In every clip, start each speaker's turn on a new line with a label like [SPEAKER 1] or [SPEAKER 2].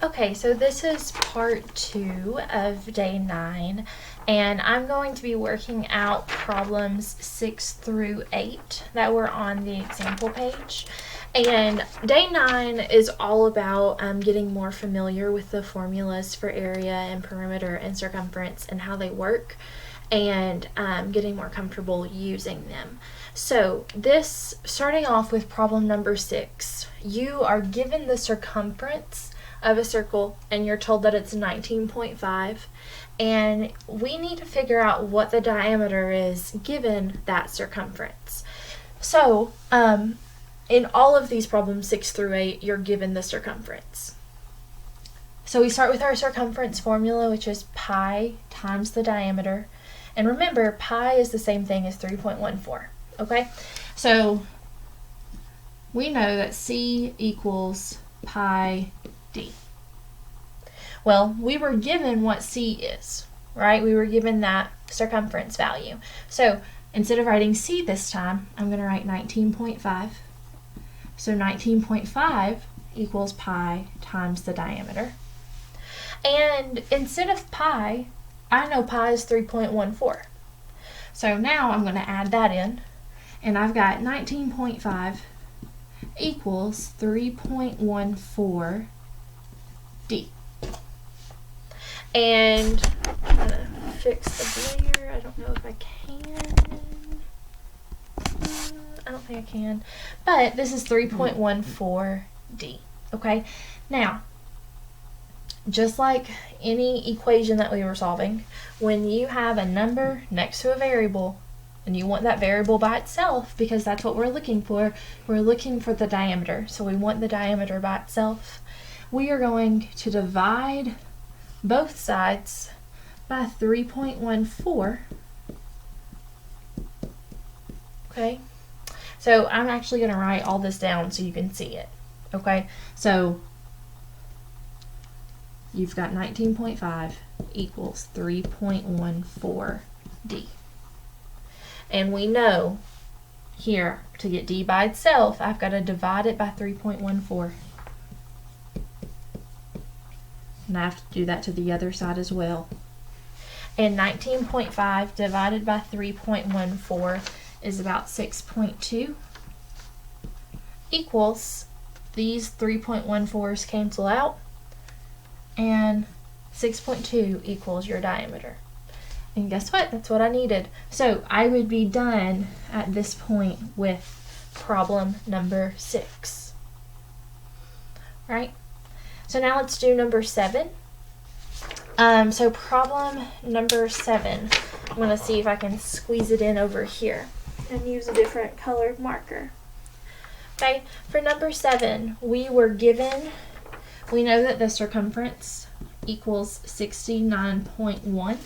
[SPEAKER 1] Okay, so this is part 2 of day 9, and I'm going to be working out problems 6 through 8 that were on the example page. And day 9 is all about getting more familiar with the formulas for area and perimeter and circumference and how they work, and getting more comfortable using them. So this, starting off with problem number 6, you are given the circumference of a circle and you're told that it's 19.5, and we need to figure out what the diameter is given that circumference. So in all of these problems 6 through 8, you're given the circumference. So we start with our circumference formula, which is pi times the diameter. And remember, pi is the same thing as 3.14. Okay? So we know that C equals pi d. Well, we were given what C is, right? We were given that circumference value. So instead of writing C this time, I'm going to write 19.5. So 19.5 equals pi times the diameter. And instead of pi, I know pi is 3.14. So now I'm going to add that in, and I've got 19.5 equals 3.14 d. And I'm going to fix the glare. I don't know if I can. I don't think I can. But this is 3.14 d. Okay? Now, just like any equation that we were solving, when you have a number next to a variable and you want that variable by itself, because that's what we're looking for the diameter. So we want the diameter by itself. We are going to divide both sides by 3.14. Okay? So I'm actually going to write all this down so you can see it. Okay? So you've got 19.5 equals 3.14 d. And we know here, to get d by itself, I've got to divide it by 3.14. And I have to do that to the other side as well. And 19.5 divided by 3.14 is about 6.2, equals, these 3.14s cancel out, and 6.2 equals your diameter. And guess what? That's what I needed. So I would be done at this point with problem number 6. Right? So now let's do number 7. So problem number 7, I'm going to see if I can squeeze it in over here and use a different colored marker. Okay, for number 7, we know that the circumference equals 69.1,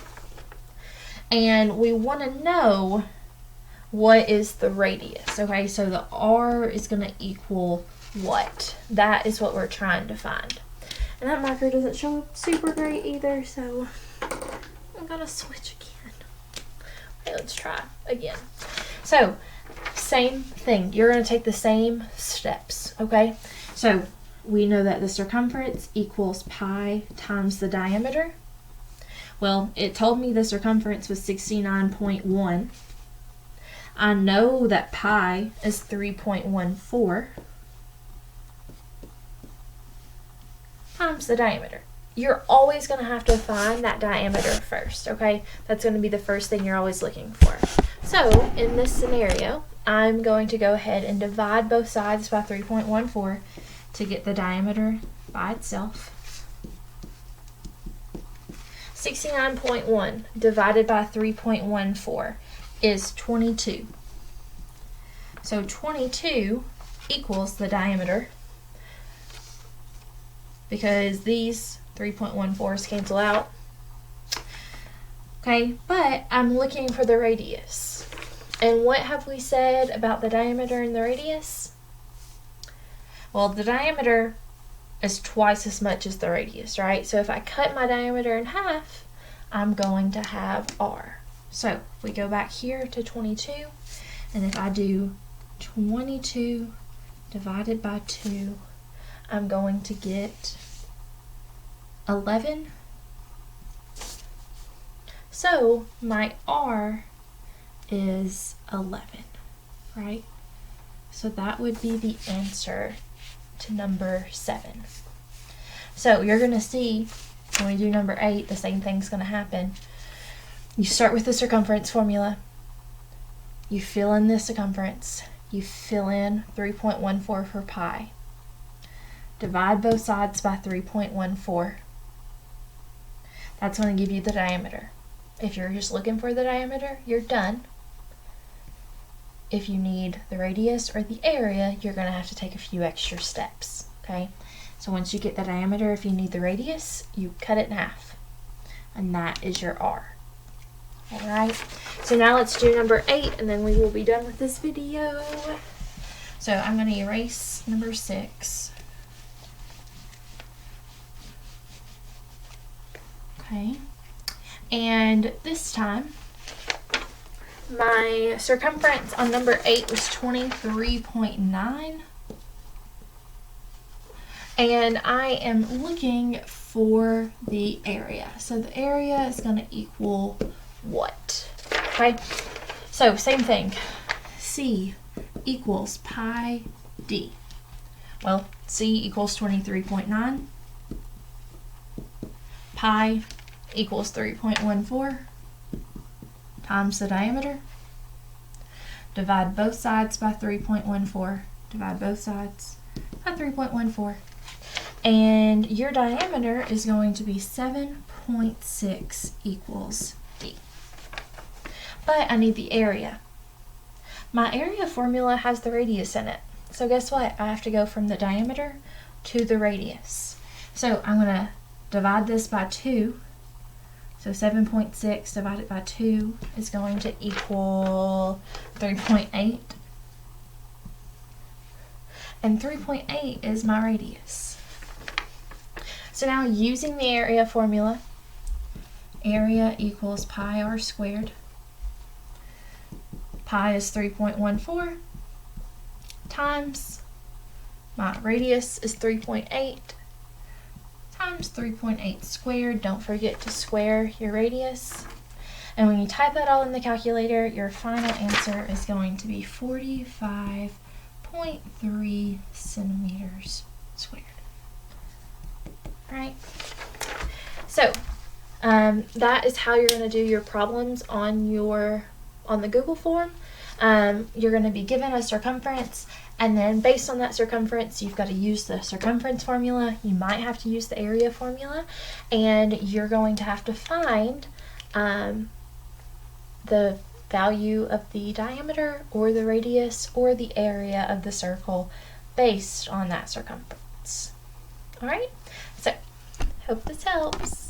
[SPEAKER 1] and we want to know what is the radius. Okay, so the R is going to equal what? That is what we're trying to find. And that marker doesn't show up super great either, so I'm going to switch again. Okay, let's try again. So, same thing. You're going to take the same steps, okay? So, we know that the circumference equals pi times the diameter. Well, it told me the circumference was 69.1. I know that pi is 3.14 times the diameter. You're always going to have to find that diameter first, okay? That's going to be the first thing you're always looking for. So, in this scenario, I'm going to go ahead and divide both sides by 3.14 to get the diameter by itself. 69.1 divided by 3.14 is 22. So 22 equals the diameter, because these 3.14s cancel out. Okay, but I'm looking for the radius. And what have we said about the diameter and the radius? Well, the diameter is twice as much as the radius, right? So if I cut my diameter in half, I'm going to have R. So if we go back here to 22, and if I do 22 divided by 2, I'm going to get 11. So my R is 11, right? So that would be the answer to number 7. So you're going to see when we do number 8, the same thing's going to happen. You start with the circumference formula. You fill in the circumference. You fill in 3.14 for pi. Divide both sides by 3.14. That's going to give you the diameter. If you're just looking for the diameter, you're done. If you need the radius or the area, you're going to have to take a few extra steps, okay? So once you get the diameter, if you need the radius, you cut it in half. And that is your R. Alright, so now let's do number 8, and then we will be done with this video. So I'm going to erase number 6. Okay, and this time, my circumference on number 8 was 23.9. And I am looking for the area. So the area is going to equal what? Okay, so same thing. C equals pi d. Well, C equals 23.9. Pi equals 3.14 times the diameter. Divide both sides by 3.14. Divide both sides by 3.14. And your diameter is going to be 7.6 equals D. But I need the area. My area formula has the radius in it. So guess what? I have to go from the diameter to the radius. So I'm going to divide this by 2. So 7.6 divided by 2 is going to equal 3.8. And 3.8 is my radius. So now using the area formula, area equals pi r squared. Pi is 3.14 times my radius is 3.8 times 3.8 squared. Don't forget to square your radius. And when you type that all in the calculator, your final answer is going to be 45.3 centimeters squared. Right? So that is how you're going to do your problems on the Google form. You're going to be given a circumference, and then based on that circumference, you've got to use the circumference formula. You might have to use the area formula, and you're going to have to find the value of the diameter or the radius or the area of the circle based on that circumference. All right? So, hope this helps.